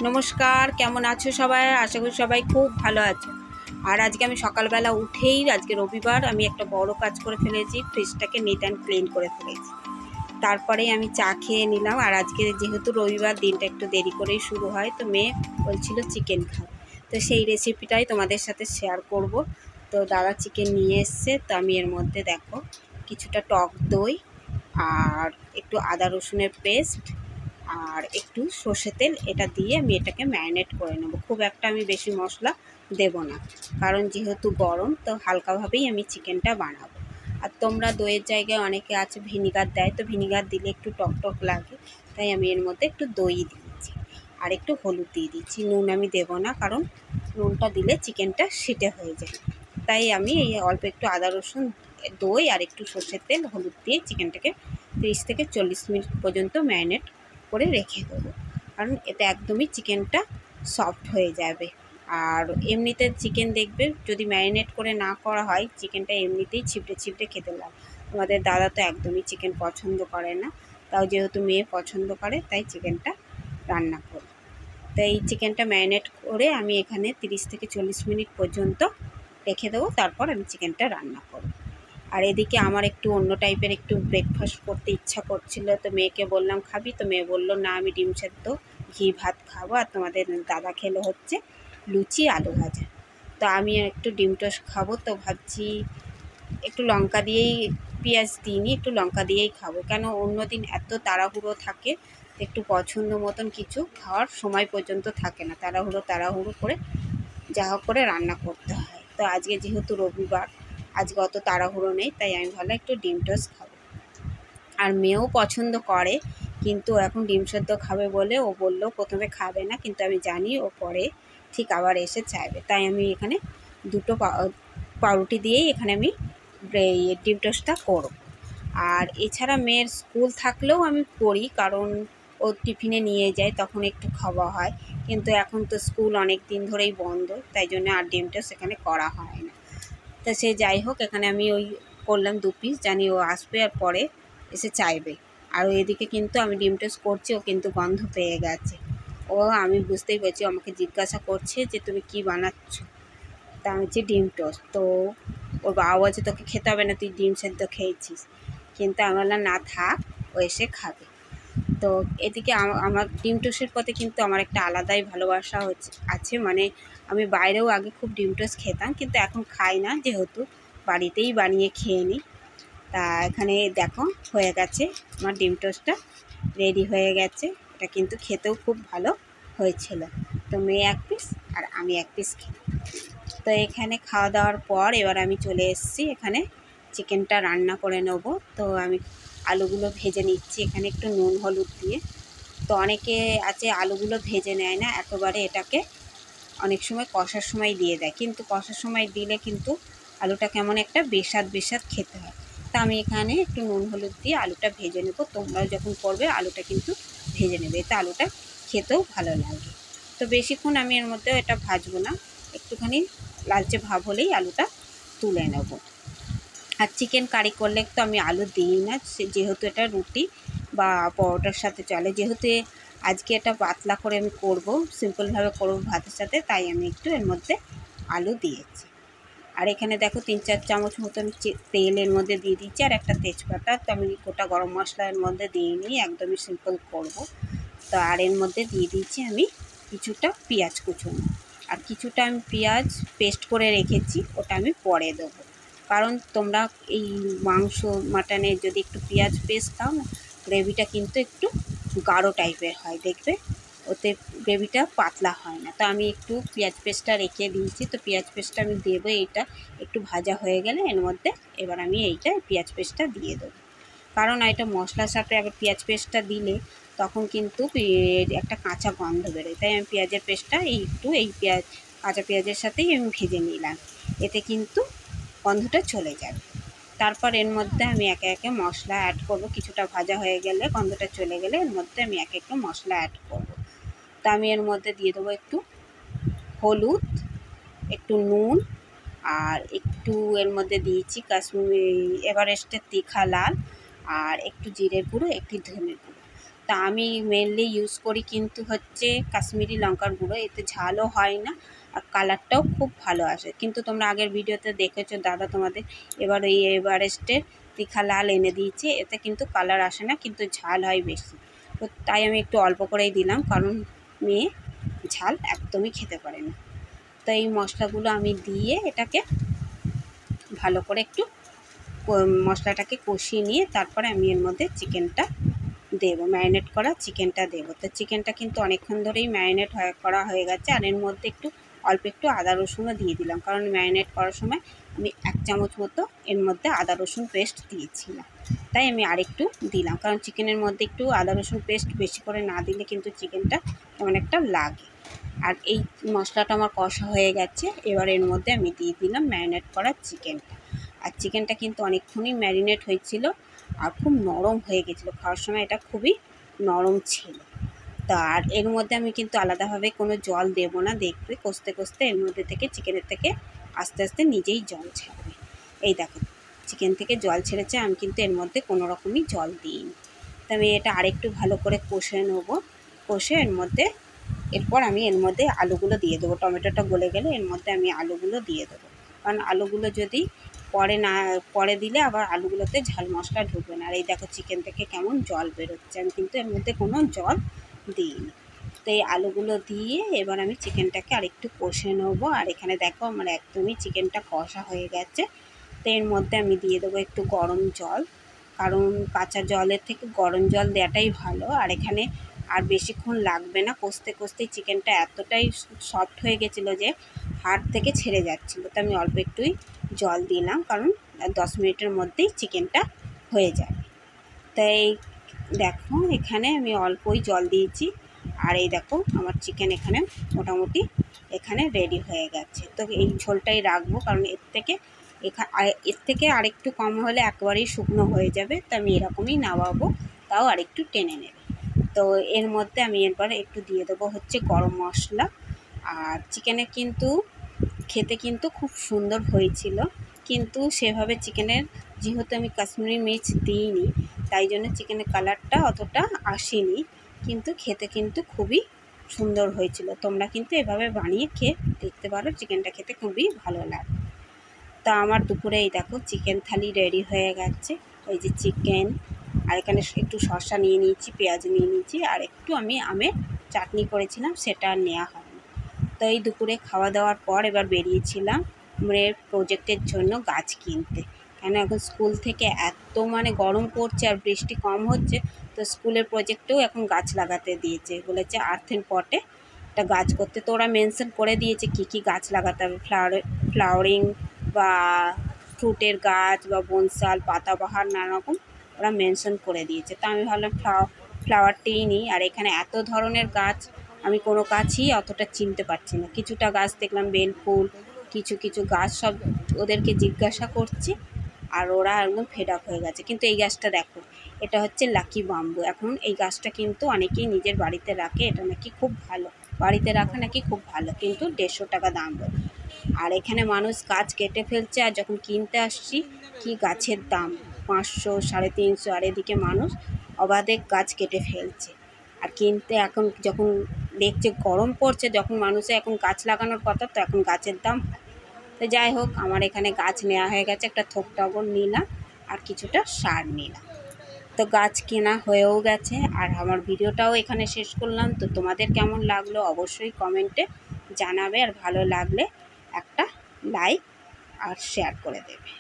নমস্কার, কেমন আছো সবাই? আশা করি সবাই খুব ভালো আছো। আর আজকে আমি সকালবেলা উঠেই, আজকে রবিবার, আমি একটা বড় কাজ করে ফেলেছি। ফ্রিজটাকে নিট অ্যান্ড ক্লিন করে ফেলেছি। তারপরেই আমি চা খেয়ে নিলাম। আর আজকে যেহেতু রবিবার, দিনটা একটু দেরি করেই শুরু হয়, তো মেয়ে বলছিল চিকেন খাও, তো সেই রেসিপিটাই তোমাদের সাথে শেয়ার করব। তো দাদা চিকেন নিয়ে এসছে, তো আমি এর মধ্যে দেখো কিছুটা টক দই আর একটু আদা রসুনের পেস্ট আর একটু সর্ষে তেল, এটা দিয়ে আমি এটাকে ম্যারিনেট করে নেব। খুব একটা আমি বেশি মশলা দেব না, কারণ যেহেতু গরম, তো হালকাভাবেই আমি চিকেনটা বানাবো। আর তোমরা দইয়ের জায়গায় অনেকে আছে ভিনিগার দেয়, তো ভিনিগার দিলে একটু টক টক লাগে, তাই আমি এর মধ্যে একটু দই দিয়েছি আর একটু হলুদ দিয়ে দিচ্ছি। নুন আমি দেব না, কারণ নুনটা দিলে চিকেনটা সিটে হয়ে যায়। তাই আমি এই অল্প একটু আদা রসুন, দই আর একটু সর্ষের তেল, হলুদ দিয়ে চিকেনটাকে 30 থেকে 40 মিনিট পর্যন্ত ম্যারিনেট করে রেখে দেবো, কারণ এতে একদমই চিকেনটা সফট হয়ে যাবে। আর এমনিতে চিকেন দেখবে যদি ম্যারিনেট করে না করা হয়, চিকেনটা এমনিতেই ছিপড়ে ছিপড়ে খেতে লাগে। আমাদের দাদা তো একদমই চিকেন পছন্দ করে না, তাও যেহেতু মেয়ে পছন্দ করে, তাই চিকেনটা রান্না করি। তো এই চিকেনটা ম্যারিনেট করে আমি এখানে 30 থেকে 40 মিনিট পর্যন্ত রেখে দেবো, তারপর আমি চিকেনটা রান্না করব। আর এদিকে আমার একটু অন্য টাইপের একটু ব্রেকফাস্ট করতে ইচ্ছা করছিল, তো মেয়েকে বললাম খাবি, তো মেয়ে বললো না, আমি ডিম সেদ্ধ ঘি ভাত খাবো, আর তোমাদের দাদা খেলো হচ্ছে লুচি আলু ভাজা। তো আমি একটু ডিম টোস্ট খাবো, তো ভাবছি একটু লঙ্কা দিয়েই, পেঁয়াজ দিইনি, একটু লঙ্কা দিয়েই খাবো, কেন অন্য দিন এত তাড়াহুড়ো থাকে, একটু পছন্দ মতন কিছু খাওয়ার সময় পর্যন্ত থাকে না, তাড়াহুড়ো করে যা হোক করে রান্না করতে হয়। তো আজকে যেহেতু রবিবার, আজকে অত তাড়াহুড়ো নেই, তাই আমি ভাবলাম একটু ডিম টোস্ট খাবো। আর মেয়েও পছন্দ করে, কিন্তু এখন ডিম সেদ্ধ খাবে বলে ও বললো প্রথমে খাবে না, কিন্তু আমি জানি ও পরে ঠিক আবার এসে চাইবে, তাই আমি এখানে দুটো পাউরুটি দিয়েই এখানে আমি ডিম টোস্টটা করব। আর এছাড়া মেয়ের স্কুল থাকলেও আমি করি, কারণ ও টিফিনে নিয়ে যায়, তখন একটু খাওয়া হয়। কিন্তু এখন তো স্কুল অনেক দিন ধরেই বন্ধ, তাই জন্য আর ডিম টোস্ট সেখানে করা হয় না। তা সে যাই হোক, এখানে আমি ওই করলাম 2 পিস, জানি ও আসবে আর পরে এসে চাইবে। আর এদিকে কিন্তু আমি ডিম টোস্ট করছি, ও কিন্তু গন্ধ পেয়ে গেছে। ও, আমি বুঝতেই পারছি, আমাকে জিজ্ঞাসা করছে যে তুমি কি বানাচ্ছ, তা আমি হচ্ছে ডিম টোস্ট। তো ওর বাবা বলছে তোকে খেতে হবে না, তুই ডিম সেদ্ধ খেয়েছিস, কিন্তু আমি বললাম না, থাক, ও এসে খাবে। তো এদিকে আমার ডিম টোস্টের প্রতি কিন্তু আমার একটা আলাদাই ভালোবাসা আছে। মানে আমি বাইরেও আগে খুব ডিম টোস্ট খেতাম, কিন্তু এখন খাই না, যেহেতু বাড়িতেই বানিয়ে খেয়ে নিই। তা এখানে দেখো হয়ে গেছে, আমার ডিম টোস্টটা রেডি হয়ে গেছে। এটা কিন্তু খেতেও খুব ভালো হয়েছিল। তো মেয়ে 1 পিস আর আমি 1 পিস খেলাম। তো এখানে খাওয়া দাওয়ার পর এবার আমি চলে এসেছি, এখানে চিকেনটা রান্না করে নেব। তো আমি আলুগুলো ভেজে নিচ্ছি এখানে একটু নুন হলুদ দিয়ে। তো অনেকে আছে আলুগুলো ভেজে নেয় না, একেবারে এটাকে অনেক সময় কষার সময় দিয়ে দেয়, কিন্তু কষার সময় দিলে কিন্তু আলুটা কেমন একটা বেস্বাদ বেস্বাদ খেতে হয়। তা আমি এখানে একটু নুন হলুদ দিয়ে আলুটা ভেজে নেব। তোমরাও যখন করবে আলুটা কিন্তু ভেজে নেবে, এতে আলুটা খেতেও ভালো লাগে। তো বেশিক্ষণ আমি এর মধ্যে এটা ভাজবো না, একটুখানি লালচে ভাব হলেই আলুটা তুলে নেব। আর চিকেন কারি করলে তো আমি আলু দিই না, যেহেতু এটা রুটি বা পরোটার সাথে চলে। যেহেতু আজকে এটা পাতলা করে আমি করব, সিম্পলভাবে করব ভাতের সাথে, তাই আমি একটু এর মধ্যে আলু দিয়েছি। আর এখানে দেখো 3-4 চামচ মতন তেল এর মধ্যে দিয়ে দিচ্ছি, আর একটা তেজপাতা। তো আমি গোটা গরম মশলা এর মধ্যে দিয়ে নিই, একদমই সিম্পল করব। তো আর এর মধ্যে দিয়ে দিচ্ছি আমি কিছুটা পেঁয়াজ কুচুনো, আর কিছুটা আমি পেঁয়াজ পেস্ট করে রেখেছি, ওটা আমি পরে দেবো। কারণ তোমরা এই মাংস মাটনে যদি একটু পেঁয়াজ পেস্ট দাও না, গ্রেভিটা কিন্তু একটু গাঢ় টাইপের হয়, দেখবে ওতে গ্রেভিটা পাতলা হয় না। তো আমি একটু পেঁয়াজ পেস্টটা রেখে দিয়েছি, তো পেঁয়াজ পেস্টটা আমি দেবো। এইটা একটু ভাজা হয়ে গেলে এর মধ্যে এবার আমি এইটা পেঁয়াজ পেস্টটা দিয়ে দেবো, কারণ এটা মশলার সাথে আবার পেঁয়াজ পেস্টটা দিলে তখন কিন্তু একটা কাঁচা গন্ধ বেরোয়। তাই আমি পেঁয়াজের পেস্টটা এই কাঁচা পেঁয়াজের সাথেই আমি ভেজে নিলাম, এতে কিন্তু গন্ধটা চলে যাবে। তারপর এর মধ্যে আমি একে একে মশলা অ্যাড করব। কিছুটা ভাজা হয়ে গেলে, গন্ধটা চলে গেলে এর মধ্যে আমি একে একে মশলা অ্যাড করব। তা আমি এর মধ্যে দিয়ে দেবো একটু হলুদ, একটু নুন, আর একটু এর মধ্যে দিয়েছি কাশ্মীরি এভারেস্টের তিখা লাল, আর একটু জিরে গুঁড়ো, একটু ধনে গুঁড়ো। তা আমি মেনলি ইউজ করি কিন্তু হচ্ছে কাশ্মীরি লঙ্কার গুঁড়ো, এতে ঝালও হয় না আর কালারটাও খুব ভালো আসে। কিন্তু তোমরা আগের ভিডিওতে দেখেছো দাদা তোমাদের এবার এই এভারেস্টের তিখা লাল এনে দিয়েছে, এতে কিন্তু কালার আসে না কিন্তু ঝাল হয় বেশি। তো তাই আমি একটু অল্প করেই দিলাম, কারণ মেয়ে ঝাল একদমই খেতে পারে না। তো এই মশলাগুলো আমি দিয়ে এটাকে ভালো করে একটু মশলাটাকে কষিয়ে নিয়ে তারপরে আমি এর মধ্যে চিকেনটা দেবো, ম্যারিনেট করা চিকেনটা দেবো। তো চিকেনটা কিন্তু অনেকক্ষণ ধরেই ম্যারিনেট করা হয়ে গেছে। আর এর মধ্যে অল্প একটু আদা রসুনও দিয়ে দিলাম, কারণ ম্যারিনেট করার সময় আমি 1 চামচ মতো এর মধ্যে আদা রসুন পেস্ট দিয়েছিলাম, তাই আমি আরেকটু দিলাম, কারণ চিকেনের মধ্যে একটু আদা রসুন পেস্ট বেশি করে না দিলে কিন্তু চিকেনটা কেমন একটা লাগে। আর এই মশলাটা আমার কষা হয়ে গেছে, এবার এর মধ্যে আমি দিয়ে দিলাম ম্যারিনেট করা চিকেনটা। আর চিকেনটা কিন্তু অনেকক্ষণই ম্যারিনেট হয়েছিল আর খুব নরম হয়ে গেছিলো, খাওয়ার সময় এটা খুবই নরম ছিল। তা আর এর মধ্যে আমি কিন্তু আলাদাভাবে কোনো জল দেবো না, দেখবে কষতে কষতে এর মধ্যে থেকে চিকেনের থেকে আস্তে আস্তে নিজেই জল ছাড়বে। এই দেখো চিকেন থেকে জল ছেড়েছে, আমি কিন্তু এর মধ্যে কোনো রকমই জল দিইনি। তা আমি এটা আরেকটু ভালো করে কষে নেবো, কষে এরপর আমি এর মধ্যে আলুগুলো দিয়ে দেবো। টমেটোটা গলে গেলে এর মধ্যে আমি আলুগুলো দিয়ে দেবো, কারণ আলুগুলো যদি পরে দিলে আবার আলুগুলোতে ঝাল মশলা ঢুকবে না। আর এই দেখো চিকেন থেকে কেমন জল বেরোচ্ছে, আমি কিন্তু এর মধ্যে কোনো জল দিইনি। তো এই আলুগুলো দিয়ে এবার আমি চিকেনটাকে আরেকটু কষে নেবো। আর এখানে দেখো আমার একদমই চিকেনটা কষা হয়ে গেছে। তো এর মধ্যে আমি দিয়ে দেবো একটু গরম জল, কারণ কাঁচা জলের থেকে গরম জল দেওয়াটাই ভালো। আর এখানে আর বেশিক্ষণ লাগবে না, কষতে কষতেই চিকেনটা এতটাই সফট হয়ে গেছিলো যে হাড় থেকে ছেড়ে যাচ্ছিলো। তো আমি অল্প একটুই জল দিলাম, কারণ 10 মিনিটের মধ্যেই চিকেনটা হয়ে যাবে। তাই দেখো এখানে আমি অল্পই জল দিয়েছি। আর এই দেখো আমার চিকেন এখানে মোটামুটি এখানে রেডি হয়ে গেছে। তো এই ঝোলটাই রাখবো, কারণ এর থেকে আরেকটু কম হলে একেবারেই শুকনো হয়ে যাবে। তো আমি এরকমই নামাবো, তাও আরেকটু টেনে নেবে। তো এর মধ্যে আমি এরপর একটু দিয়ে দেবো হচ্ছে গরম মশলা। আর চিকেনে কিন্তু খেতে কিন্তু খুব সুন্দর হয়েছিল, কিন্তু সেভাবে চিকেনের যেহেতু আমি কাশ্মীরি মির্চ দিইনি, তাই জন্য চিকেনের কালারটা অতটা আসেনি, কিন্তু খেতে কিন্তু খুবই সুন্দর হয়েছিল। তোমরা কিন্তু এভাবে বানিয়ে খেয়ে দেখতে পারো, চিকেনটা খেতে খুবই ভালো লাগে। তা আমার দুপুরে এই দেখো চিকেন থালি রেডি হয়ে গেছে। এই যে চিকেন, আর এখানে একটু শসা নিয়ে নিয়েছি, পেঁয়াজ নিয়ে নিয়েছি, আর একটু আমি আমের চাটনি করেছিলাম, সেটা আর নেওয়া হয়নি। তো এই দুপুরে খাওয়া দাওয়ার পর এবার বেরিয়েছিলাম মেয়ের প্রজেক্টের জন্য গাছ কিনতে, কেন এখন স্কুল থেকে এত গরম পড়ছে আর বৃষ্টি কম হচ্ছে, তো স্কুলের প্রজেক্টেও এখন গাছ লাগাতে দিয়েছে, বলেছে আর্থ অ্যান্ড পটে একটা গাছ করতে। তো ওরা মেনশন করে দিয়েছে কী কী গাছ লাগাতে হবে, ফ্লাওয়ারিং বা ফ্রুটের গাছ বা বনসাল, পাতাবাহার, নানা রকম ওরা মেনশন করে দিয়েছে। তো আমি ভাবলাম ফ্লাওয়ারটিই নিই। আর এখানে এত ধরনের গাছ, আমি কোনো গাছই অতটা চিনতে পারছি না। কিছুটা গাছ দেখলাম বেলফুল, কিছু গাছ সব ওদেরকে জিজ্ঞাসা করছি, আর ওরা একদম ফেড আপ হয়ে গেছে। কিন্তু এই গাছটা দেখো, এটা হচ্ছে লাকি বাম্বু। এখন এই গাছটা কিন্তু অনেকেই নিজের বাড়িতে রাখে, এটা নাকি খুব ভালো, বাড়িতে রাখা নাকি খুব ভালো, কিন্তু 150 টাকা দাম বলে। আর এখানে মানুষ গাছ কেটে ফেলছে, আর যখন কিনতে আসছি কি গাছের দাম 500, 350, আর এদিকে মানুষ অবাধে গাছ কেটে ফেলছে। আর কিনতে এখন যখন দেখছে গরম পড়ছে, যখন মানুষের এখন গাছ লাগানোর কথা, তো এখন গাছের দাম। তো যাই হোক, আমার এখানে গাছ নেওয়া হয়ে গেছে, একটা থোক টগর নিলাম আর কিছুটা সার নিলাম। তো গাছ কেনা হয়েও গেছে, আর আমার ভিডিওটাও এখানে শেষ করলাম। তো তোমাদের কেমন লাগলো অবশ্যই কমেন্টে জানাবে, আর ভালো লাগলে একটা লাইক আর শেয়ার করে দেবে।